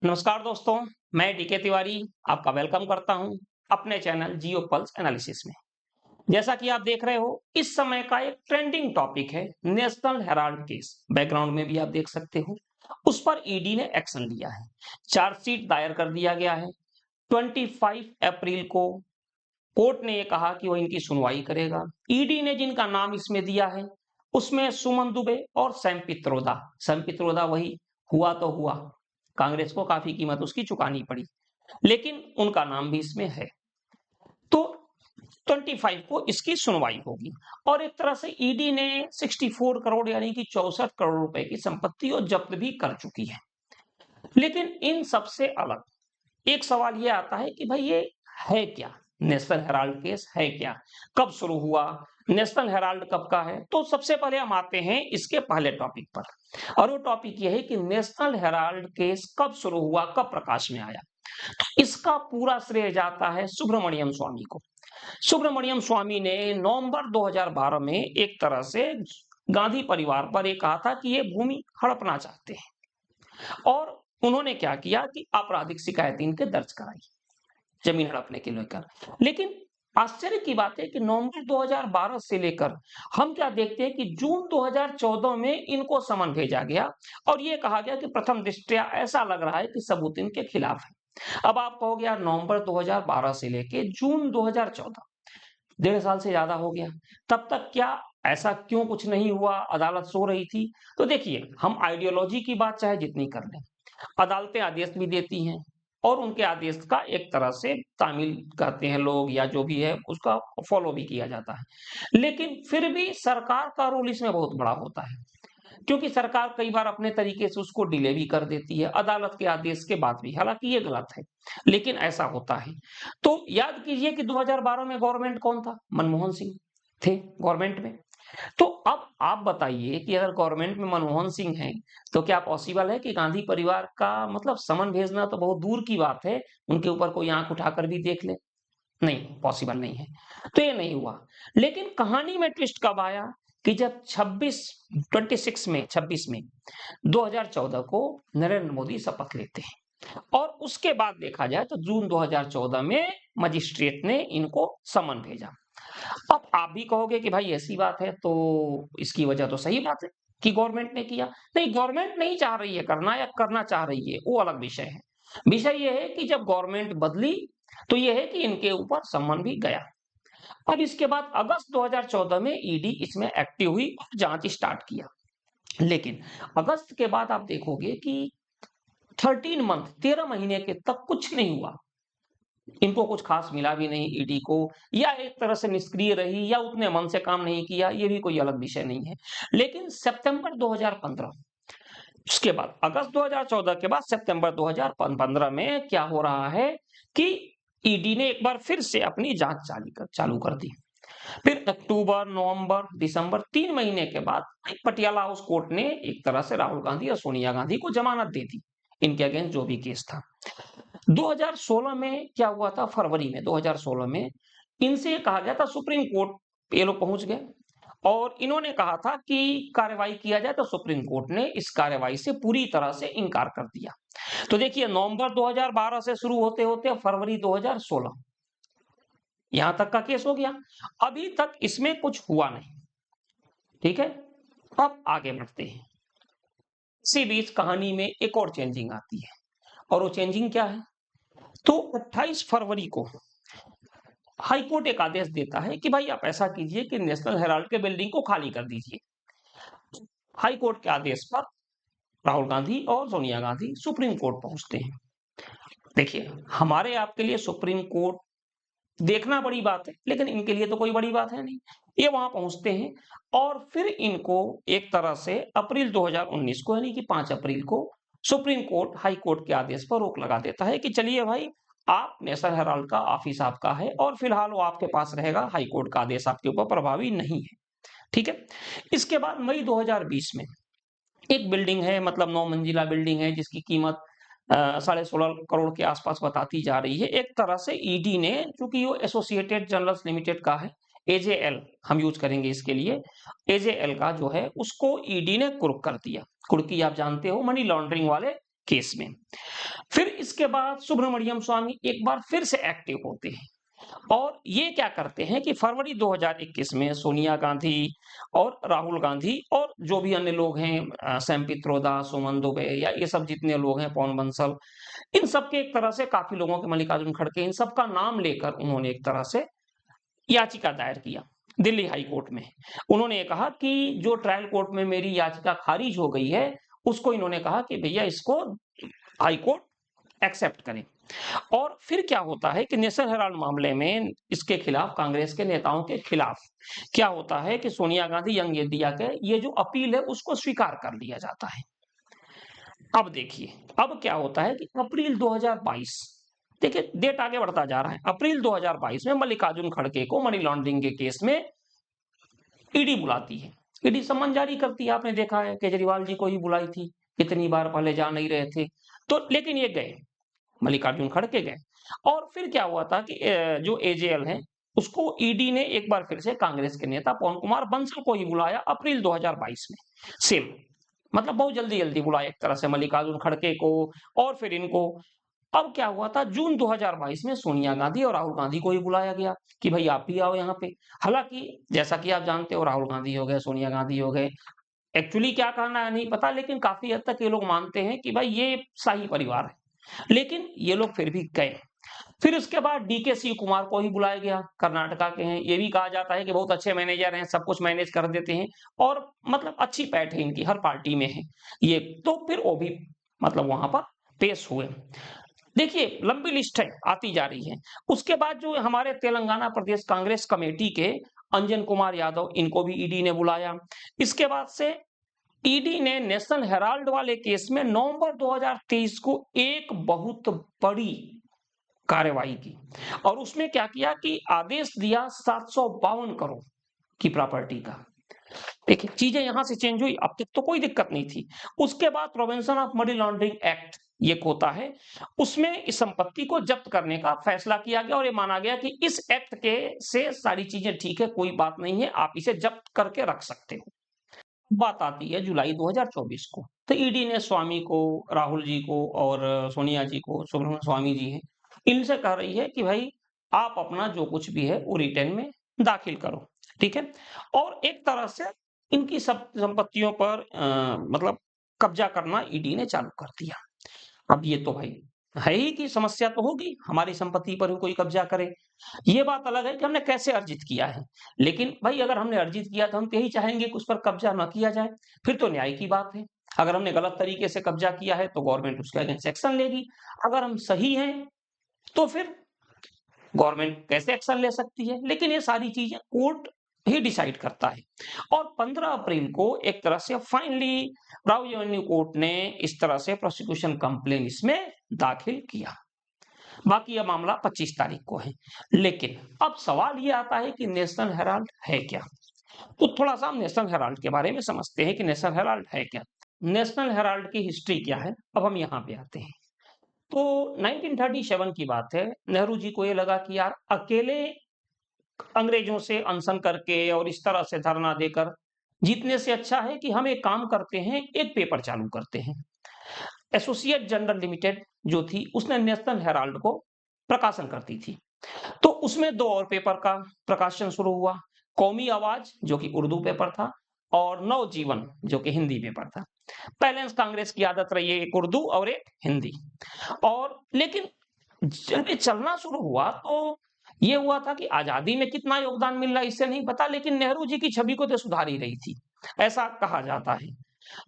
नमस्कार दोस्तों, मैं डीके तिवारी आपका वेलकम करता हूं अपने चैनल जियो पल्स एनालिसिस में। जैसा कि आप देख रहे हो, इस समय का एक ट्रेंडिंग टॉपिक है नेशनल हेराल्ड केस। बैकग्राउंड में भी आप देख सकते हो। उस पर ईडी ने एक्शन लिया है। चार्जशीट दायर कर दिया गया है। 25 अप्रैल को कोर्ट ने यह कहा कि वो इनकी सुनवाई करेगा। ईडी ने जिनका नाम इसमें दिया है उसमें सुमन दुबे और सैम पित्रोदा। सैम पित्रोदा वही हुआ तो हुआ, कांग्रेस को काफी कीमत उसकी चुकानी पड़ी, लेकिन उनका नाम भी इसमें है। तो 25 को इसकी सुनवाई होगी और एक तरह से ईडी ने 64 करोड़ यानी कि 64 करोड़ रुपए की संपत्ति और जब्त भी कर चुकी है। लेकिन इन सबसे अलग एक सवाल ये आता है कि भाई ये है क्या, नेशनल हेराल्ड केस है क्या, कब शुरू हुआ, नेशनल हेराल्ड कब का है। तो सबसे पहले हम आते हैं इसके पहले टॉपिक पर, और वो टॉपिक ये है कि नेशनल हेराल्ड केस कब शुरू हुआ, कब प्रकाश में आया। तो इसका पूरा श्रेय जाता है सुब्रमण्यम स्वामी को। सुब्रमण्यम स्वामी ने नवंबर 2012 में एक तरह से गांधी परिवार पर एक कहा था कि ये भूमि हड़पना चाहते हैं, और उन्होंने क्या किया कि आपराधिक शिकायत इनके दर्ज कराई जमीन हड़पने के लेकर। लेकिन आश्चर्य की बात है कि नवंबर 2012 से लेकर हम क्या देखते हैं कि जून 2014 में इनको समन भेजा गया और ये कहा गया कि प्रथम दृष्टया ऐसा लग रहा है कि सबूत इनके खिलाफ है। अब आप कहोगे यार, नवंबर 2012 से लेके जून 2014, 1.5 साल से ज्यादा हो गया, तब तक क्या ऐसा क्यों कुछ नहीं हुआ, अदालत सो रही थी? तो देखिए, हम आइडियोलॉजी की बात चाहे जितनी कर लें, अदालतें आदेश भी देती हैं और उनके आदेश का एक तरह से तामील करते हैं लोग, या जो भी है उसका फॉलो भी किया जाता है। लेकिन फिर भी सरकार का रोल इसमें बहुत बड़ा होता है, क्योंकि सरकार कई बार अपने तरीके से उसको डिले भी कर देती है अदालत के आदेश के बाद भी। हालांकि ये गलत है, लेकिन ऐसा होता है। तो याद कीजिए कि 2012 में गवर्नमेंट कौन था? मनमोहन सिंह थे गवर्नमेंट में। तो अब आप बताइए कि अगर गवर्नमेंट में मनमोहन सिंह हैं, तो क्या पॉसिबल है कि गांधी परिवार का मतलब समन भेजना तो बहुत दूर की बात है, उनके ऊपर कोई आंख उठाकर भी देख ले? नहीं, पॉसिबल नहीं है। तो ये नहीं हुआ। लेकिन कहानी में ट्विस्ट कब आया कि जब 26 में 2014 को नरेंद्र मोदी शपथ लेते हैं, और उसके बाद देखा जाए तो जून 2014 में मजिस्ट्रेट ने इनको समन भेजा। अब आप भी कहोगे कि भाई ऐसी बात है तो इसकी वजह तो सही बात है कि गवर्नमेंट ने किया। नहीं, गवर्नमेंट नहीं चाह रही है करना या करना चाह रही है, वो अलग विषय है। विषय ये है कि जब गवर्नमेंट बदली तो ये है कि इनके ऊपर सम्मन भी गया। अब इसके बाद अगस्त 2014 में ईडी इसमें एक्टिव हुई और जांच स्टार्ट किया। लेकिन अगस्त के बाद आप देखोगे कि 13 महीने के तक कुछ नहीं हुआ। इनको कुछ खास मिला भी नहीं ईडी को, या एक तरह से निष्क्रिय रही, या उतने मन से काम नहीं किया, ये भी कोई अलग विषय नहीं है। लेकिन सितंबर 2015, उसके बाद अगस्त 2014 के बाद सितंबर 2015 में क्या हो रहा है कि ईडी ने एक बार फिर से अपनी जांच चालू कर दी। फिर अक्टूबर, नवंबर, दिसंबर, 3 महीने के बाद पटियाला हाउस कोर्ट ने एक तरह से राहुल गांधी और सोनिया गांधी को जमानत दे दी, इनके अगेंस्ट जो भी केस था। 2016 में क्या हुआ था? फरवरी में 2016 में इनसे कहा गया था, सुप्रीम कोर्ट ये लोग पहुंच गए और इन्होंने कहा था कि कार्रवाई किया जाए, तो सुप्रीम कोर्ट ने इस कार्रवाई से पूरी तरह से इनकार कर दिया। तो देखिए, नवंबर 2012 से शुरू होते होते फरवरी 2016 यहां तक का केस हो गया। अभी तक इसमें कुछ हुआ नहीं। ठीक है, अब आगे बढ़ते हैं। इसी बीच कहानी में एक और चेंजिंग आती है, और वो चेंजिंग क्या है? तो 28 फरवरी को हाई कोर्ट एक आदेश देता है कि भाई आप ऐसा कीजिए कि नेशनल हेराल्ड के बिल्डिंग को खाली कर दीजिए। हाई कोर्ट के आदेश पर राहुल गांधी और सोनिया गांधी सुप्रीम कोर्ट पहुंचते हैं। देखिए, हमारे आपके लिए सुप्रीम कोर्ट देखना बड़ी बात है, लेकिन इनके लिए तो कोई बड़ी बात है नहीं। ये वहां पहुंचते हैं और फिर इनको एक तरह से अप्रैल 2019 को यानी कि 5 अप्रैल को सुप्रीम कोर्ट हाई कोर्ट के आदेश पर रोक लगा देता है कि चलिए भाई, आप नेशनल हेराल्ड का ऑफिस आपका है और फिलहाल वो आपके पास रहेगा, हाई कोर्ट का आदेश आपके ऊपर प्रभावी नहीं है। ठीक है। इसके बाद मई 2020 में एक बिल्डिंग है, मतलब 9 मंजिला बिल्डिंग है, जिसकी कीमत 16.5 करोड़ के आसपास बताती जा रही है। एक तरह से ईडी ने, चूंकि वो एसोसिएटेड जर्नल्स लिमिटेड का है, एजेएल हम यूज करेंगे इसके लिए, एजेएल का जो है उसको ईडी ने कुर्क कर दिया। कुर्की आप जानते हो, मनी लॉन्ड्रिंग वाले केस में। फिर इसके बाद सुब्रमण्यम स्वामी एक बार फिर से एक्टिव होते हैं और ये क्या करते हैं कि फरवरी 2021 में सोनिया गांधी और राहुल गांधी और जो भी अन्य लोग हैं, सैम पित्रोदा, सुमन दुबे या ये सब जितने लोग हैं, पवन बंसल, इन सब के एक तरह से काफी लोगों के, मल्लिकार्जुन खड़गे, इन सब का नाम लेकर उन्होंने एक तरह से याचिका दायर किया दिल्ली हाई कोर्ट में। उन्होंने ये कहा कि जो ट्रायल कोर्ट में मेरी याचिका खारिज हो गई है, उसको इन्होंने कहा कि भैया इसको हाई कोर्ट एक्सेप्ट करें। और फिर क्या होता है कि नेशनल हेराल्ड मामले में इसके खिलाफ, कांग्रेस के नेताओं के खिलाफ क्या होता है कि सोनिया गांधी, यंग इंडिया के ये जो अपील है उसको स्वीकार कर लिया जाता है। अब देखिए, अब क्या होता है कि अप्रैल 2022, देखिए डेट आगे बढ़ता जा रहा है, अप्रैल 2022 में मल्लिकार्जुन खड़गे को मनी लॉन्ड्रिंग के केस में ईडी बुलाती है। ईडी सम्मन जारी करती है, आपने देखा है, केजरीवाल जी को ही बुलाई थी, इतनी बार पहले जा नहीं रहे थे तो, लेकिन ये गए, मल्लिकार्जुन खड़गे गए। और फिर क्या हुआ था कि जो एजेएल है उसको ईडी ने एक बार फिर से कांग्रेस के नेता पवन कुमार बंसल को ही बुलाया अप्रैल 2022 में, सेम मतलब बहुत जल्दी जल्दी बुलाया एक तरह से मल्लिकार्जुन खड़गे को और फिर इनको। अब क्या हुआ था, जून 2022 में सोनिया गांधी और राहुल गांधी को ही बुलाया गया कि भाई आप भी आओ यहाँ पे। हालांकि जैसा कि आप जानते हो, राहुल गांधी हो गए, सोनिया गांधी हो गए, एक्चुअली क्या कहना है नहीं पता, लेकिन काफी हद तक ये लोग मानते हैं कि भाई ये शाही परिवार है, लेकिन ये लोग फिर भी गए। फिर उसके बाद डीके शिव कुमार को ही बुलाया गया, कर्नाटका के हैं, ये भी कहा जाता है कि बहुत अच्छे मैनेजर हैं, सब कुछ मैनेज कर देते हैं और मतलब अच्छी पैठ है इनकी, हर पार्टी में है ये। तो फिर वो भी मतलब वहां पर पेश हुए। देखिए लंबी लिस्ट है, आती जा रही है। उसके बाद जो हमारे तेलंगाना प्रदेश कांग्रेस कमेटी के अंजन कुमार यादव, इनको भी ईडी ने बुलाया। इसके बाद से ईडी ने नेशनल हेराल्ड वाले केस में नवंबर 2023 को एक बहुत बड़ी कार्रवाई की और उसमें क्या किया कि आदेश दिया 752 करोड़ की प्रॉपर्टी का। देखिए चीजें यहां से चेंज हुई, अब तक तो कोई दिक्कत नहीं थी। उसके बाद prevention of money laundering act ये होता है, उसमें इस संपत्ति को जब्त करने का फैसला किया गया और ये माना गया कि इस एक्ट के से सारी चीजें ठीक है, कोई बात नहीं है, आप इसे जब्त करके रख सकते हो। बात आती है जुलाई 2024 को, तो ईडी ने स्वामी को, राहुल जी को और सोनिया जी को, सुब्रमण्यम स्वामी जी हैं, इनसे कह रही है कि भाई आप अपना जो कुछ भी है वो रिटर्न में दाखिल करो, ठीक है। और एक तरह से इनकी सब संपत्तियों पर मतलब कब्जा करना ईडी ने चालू कर दिया। अब ये तो भाई है ही कि समस्या तो होगी, हमारी संपत्ति पर भी कोई कब्जा करे। ये बात अलग है कि हमने कैसे अर्जित किया है, लेकिन भाई अगर हमने अर्जित किया तो हम तो यही चाहेंगे कि उस पर कब्जा न किया जाए, फिर तो न्याय की बात है। अगर हमने गलत तरीके से कब्जा किया है तो गवर्नमेंट उसके अगेंस्ट एक्शन लेगी, अगर हम सही हैं तो फिर गवर्नमेंट कैसे एक्शन ले सकती है, लेकिन ये सारी चीजें कोर्ट ही डिसाइड करता है। और 15 अप्रैल को एक तरह से फाइनली राव रेवेन्यू कोर्ट ने इस तरह से प्रोसिक्यूशन कंप्लेन इसमें दाखिल किया। बाकी यह मामला 25 तारीख को है। लेकिन अब सवाल ये आता है कि नेशनल हेराल्ड है क्या? तो थोड़ा सा हम नेशनल हेराल्ड के बारे में समझते हैं कि नेशनल हेराल्ड है क्या। नेशनल हेराल्ड की हिस्ट्री क्या है, अब हम यहाँ पे आते हैं। तो 1937 की बात है, नेहरू जी को ये लगा कि यार अकेले अंग्रेजों से अनशन करके और इस तरह से धरना देकर जीतने से अच्छा है कि हम एक काम करते हैं, एक पेपर चालू करते हैं। एसोसिएट जर्नल लिमिटेड जो थी उसने नेशनल हेराल्ड को प्रकाशन करती थी, तो उसमें दो और पेपर का प्रकाशन शुरू हुआ, कौमी आवाज जो कि उर्दू पेपर था और नवजीवन जो कि हिंदी पेपर था। बैलेंस कांग्रेस की आदत रही है, एक उर्दू और एक हिंदी। और लेकिन जब ये चलना शुरू हुआ तो ये हुआ था कि आजादी में कितना योगदान मिल रहा है इससे नहीं पता, लेकिन नेहरू जी की छवि को तो सुधार ही रही थी, ऐसा कहा जाता है।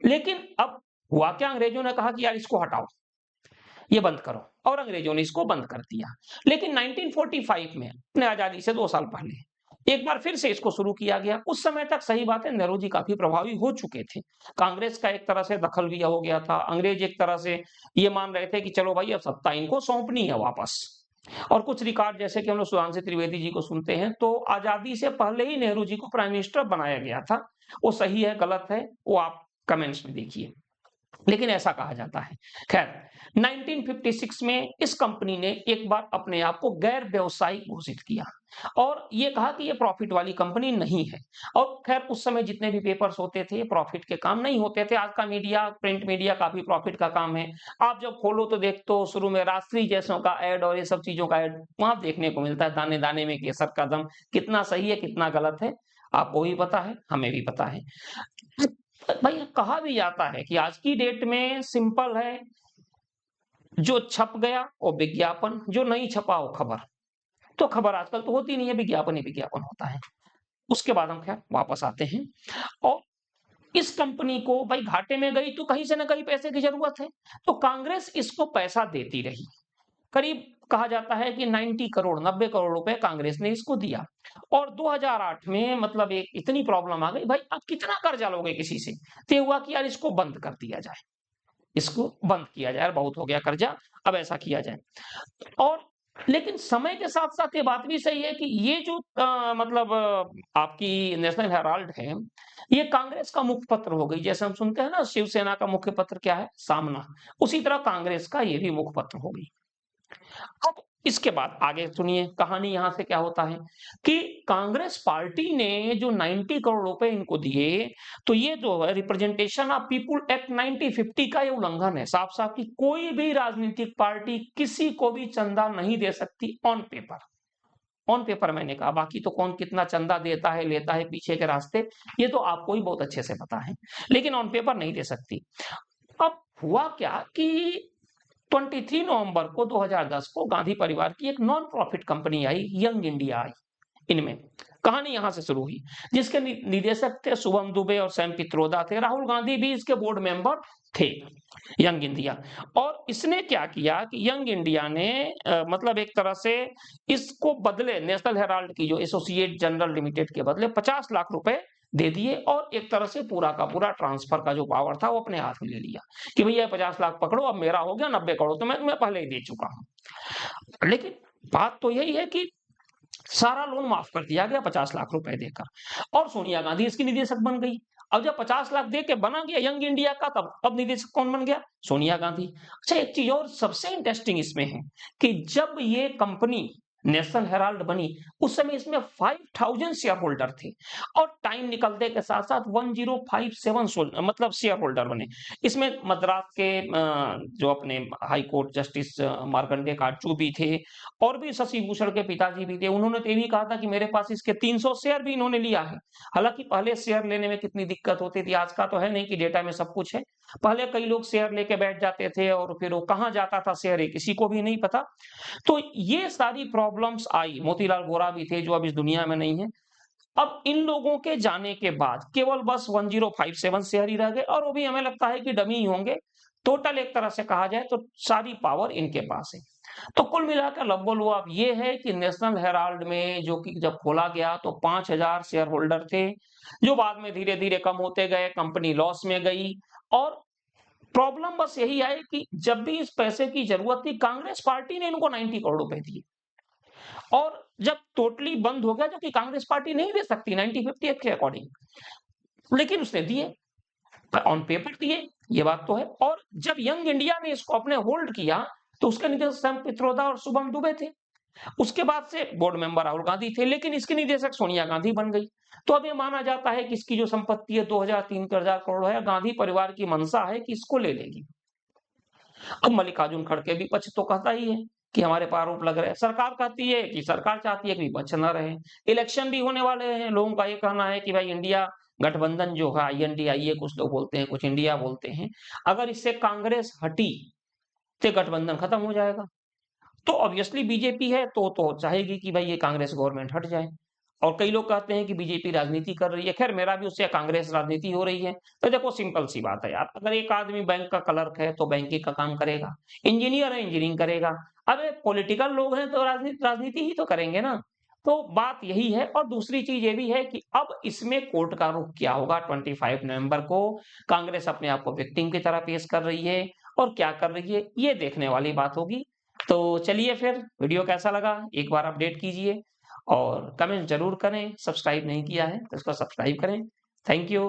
लेकिन अब हुआ क्या, अंग्रेजों ने कहा कि यार इसको हटाओ, ये बंद करो, और अंग्रेजों ने इसको बंद कर दिया। लेकिन 1945 में, अपने आजादी से 2 साल पहले, एक बार फिर से इसको शुरू किया गया। उस समय तक सही बात है नेहरू जी काफी प्रभावी हो चुके थे, कांग्रेस का एक तरह से दखल भी हो गया था, अंग्रेज एक तरह से ये मान रहे थे कि चलो भाई अब सत्ता इनको सौंपनी है वापस। और कुछ रिकॉर्ड जैसे कि हम लोग सुधांशु त्रिवेदी जी को सुनते हैं, तो आजादी से पहले ही नेहरू जी को प्राइम मिनिस्टर बनाया गया था। वो सही है गलत है वो आप कमेंट्स में देखिए। लेकिन ऐसा कहा जाता है। खैर, 1956 में इस कंपनी ने एक बार अपने आप को गैर व्यावसायिक घोषित किया और ये कहा कि ये प्रॉफिट वाली कंपनी नहीं है। और खैर उस समय जितने भी पेपर्स होते थे प्रॉफिट के काम नहीं होते थे। आज का मीडिया, प्रिंट मीडिया काफी प्रॉफिट का काम है। आप जब खोलो तो देख तो शुरू में राष्ट्रीय जैसों का ऐड और ये सब चीजों का ऐड वहां देखने को मिलता है। दाने दाने में केसर का दम, कितना सही है कितना गलत है आपको भी पता है, हमें भी पता है। भाई कहा भी जाता है कि आज की डेट में सिंपल है, जो छप गया वो विज्ञापन, जो नहीं छपा वो खबर। तो खबर आजकल तो होती नहीं है, विज्ञापन ही विज्ञापन होता है। उसके बाद हम खैर वापस आते हैं और इस कंपनी को भाई घाटे में गई तो कहीं से ना कहीं पैसे की जरूरत है, तो कांग्रेस इसको पैसा देती रही। करीब कहा जाता है कि 90 करोड़ रुपए कांग्रेस ने इसको दिया। और 2008 में मतलब एक इतनी प्रॉब्लम आ गई, भाई आप कितना कर्जा लोगे किसी से, तो ये हुआ कि यार इसको बंद कर दिया जाए, इसको बंद किया जाए, यार बहुत हो गया कर्जा, अब ऐसा किया जाए। और लेकिन समय के साथ साथ ये बात भी सही है कि ये जो मतलब आपकी नेशनल हेराल्ड है, ये कांग्रेस का मुखपत्र हो गई। जैसे हम सुनते हैं ना शिवसेना का मुख्य पत्र क्या है, सामना, उसी तरह कांग्रेस का ये भी मुखपत्र हो गई। अब इसके बाद आगे सुनिए कहानी यहां से क्या होता है कि कांग्रेस पार्टी ने जो 90 करोड़ रुपए इनको दिए, तो ये जो है रिप्रेजेंटेशन ऑफ पीपुल एक्ट 1950 का ये उल्लंघन है साफ साफ कि कोई भी राजनीतिक पार्टी किसी को भी चंदा नहीं दे सकती ऑन पेपर। ऑन पेपर मैंने कहा, बाकी तो कौन कितना चंदा देता है लेता है पीछे के रास्ते, ये तो आपको ही बहुत अच्छे से पता है, लेकिन ऑन पेपर नहीं दे सकती। अब हुआ क्या कि 23 नवंबर को 2010 को गांधी परिवार की एक non profit company I, young India I. इनमें कहानी यहां से शुरू हुई, जिसके निदेशक थे शुभम दुबे और सैम पित्रोदा थे। राहुल गांधी भी इसके बोर्ड मेंबर थे, यंग इंडिया। और इसने क्या किया कि यंग इंडिया ने मतलब एक तरह से इसको बदले नेशनल हेराल्ड की जो एसोसिएट जनरल लिमिटेड के बदले 50 लाख रुपए दे दिए और एक तरह से पूरा का पूरा ट्रांसफर का जो पावर था वो अपने हाथ में ले लिया कि भैया 50 लाख पकड़ो, अब मेरा हो गया 90 करोड़, तो मैं पहले ही दे चुका हूं। लेकिन बात तो यही है कि सारा लोन माफ कर दिया गया 50 लाख रुपए देकर और सोनिया गांधी इसकी निदेशक बन गई। अब जब 50 लाख दे के बना गया यंग इंडिया का, तब अब निदेशक कौन बन गया, सोनिया गांधी। अच्छा एक चीज और सबसे इंटरेस्टिंग इसमें है कि जब ये कंपनी नेशनल हेराल्ड बनी उस समय इसमें 5000 शेयर होल्डर थे और टाइम निकलते के साथ साथ 1057 मतलब शेयर होल्डर बने। इसमें मद्रास के जो अपने high court justice Markandey Katju भी थे और भी शशि भूषण के पिताजी भी थे। उन्होंने तो ये भी कहा था कि मेरे पास इसके 300 शेयर भी इन्होंने लिया है। हालांकि पहले शेयर लेने में कितनी दिक्कत होती थी, आज का तो है नहीं कि डेटा में सब कुछ है। पहले कई लोग शेयर लेके बैठ जाते थे और फिर वो कहां जाता था शेयर, किसी को भी नहीं पता। तो ये सारी प्रॉब्लम्स आई। मोतीलाल वोरा भी थे जो अब इस दुनिया में नहीं है। अब इन लोगों के जाने के बाद केवल बस 1057 शेयर ही रह गए और वो भी हमें लगता है कि डमी ही होंगे। टोटल एक तरह से कहा जाए तो सारी पावर इनके पास है। तो कुल मिलाकर लव्वल अब ये है कि नेशनल हेराल्ड में जो कि जब खोला गया तो 5000 शेयर होल्डर थे, जो बाद में धीरे धीरे कम होते गए, कंपनी लॉस में गई। और प्रॉब्लम बस यही है कि जब भी इस पैसे की जरूरत थी कांग्रेस पार्टी ने इनको 90 करोड़ रुपए दिए और जब टोटली बंद हो गया, जो कि कांग्रेस पार्टी नहीं दे सकती 1950 एक्ट के अकॉर्डिंग, लेकिन उसने दिए, ऑन पेपर दिए, ये बात तो है। और जब यंग इंडिया ने इसको अपने होल्ड किया तो उसके निदेशक सैम पित्रोदा और शुभम दुबे थे। उसके बाद से बोर्ड मेंबर राहुल गांधी थे, लेकिन इसके निदेशक सोनिया गांधी बन गई। तो अब ये माना जाता है कि इसकी जो संपत्ति है 2003 करोड़ है, गांधी परिवार की मंशा है कि इसको ले लेगी। अब मल्लिकार्जुन खड़गे विपक्ष तो कहता ही है कि हमारे पर आरोप लग रहे हैं, सरकार कहती है कि सरकार चाहती है कि विपक्ष न रहे। इलेक्शन भी होने वाले हैं, लोगों का ये कहना है कि भाई इंडिया गठबंधन जो है INDIA कुछ लोग बोलते हैं, कुछ इंडिया बोलते हैं, अगर इससे कांग्रेस हटी तो गठबंधन खत्म हो जाएगा। तो ऑब्वियसली बीजेपी है तो चाहेगी कि भाई ये कांग्रेस गवर्नमेंट हट जाए। और कई लोग कहते हैं कि बीजेपी राजनीति कर रही है। खैर मेरा भी उससे कांग्रेस राजनीति हो रही है। तो देखो सिंपल सी बात है यार, अगर एक आदमी बैंक का क्लर्क है तो बैंकिंग का काम करेगा, इंजीनियर है इंजीनियरिंग करेगा। अरे पॉलिटिकल लोग हैं तो राजनीति राजनीति ही तो करेंगे ना। तो बात यही है। और दूसरी चीज ये भी है कि अब इसमें कोर्ट का रुख क्या होगा 25 नवंबर को। कांग्रेस अपने आप को विक्टिम की तरह पेश कर रही है और क्या कर रही है ये देखने वाली बात होगी। तो चलिए फिर वीडियो कैसा लगा एक बार अपडेट कीजिए और कमेंट जरूर करें। सब्सक्राइब नहीं किया है तो इसको सब्सक्राइब करें। Thank you.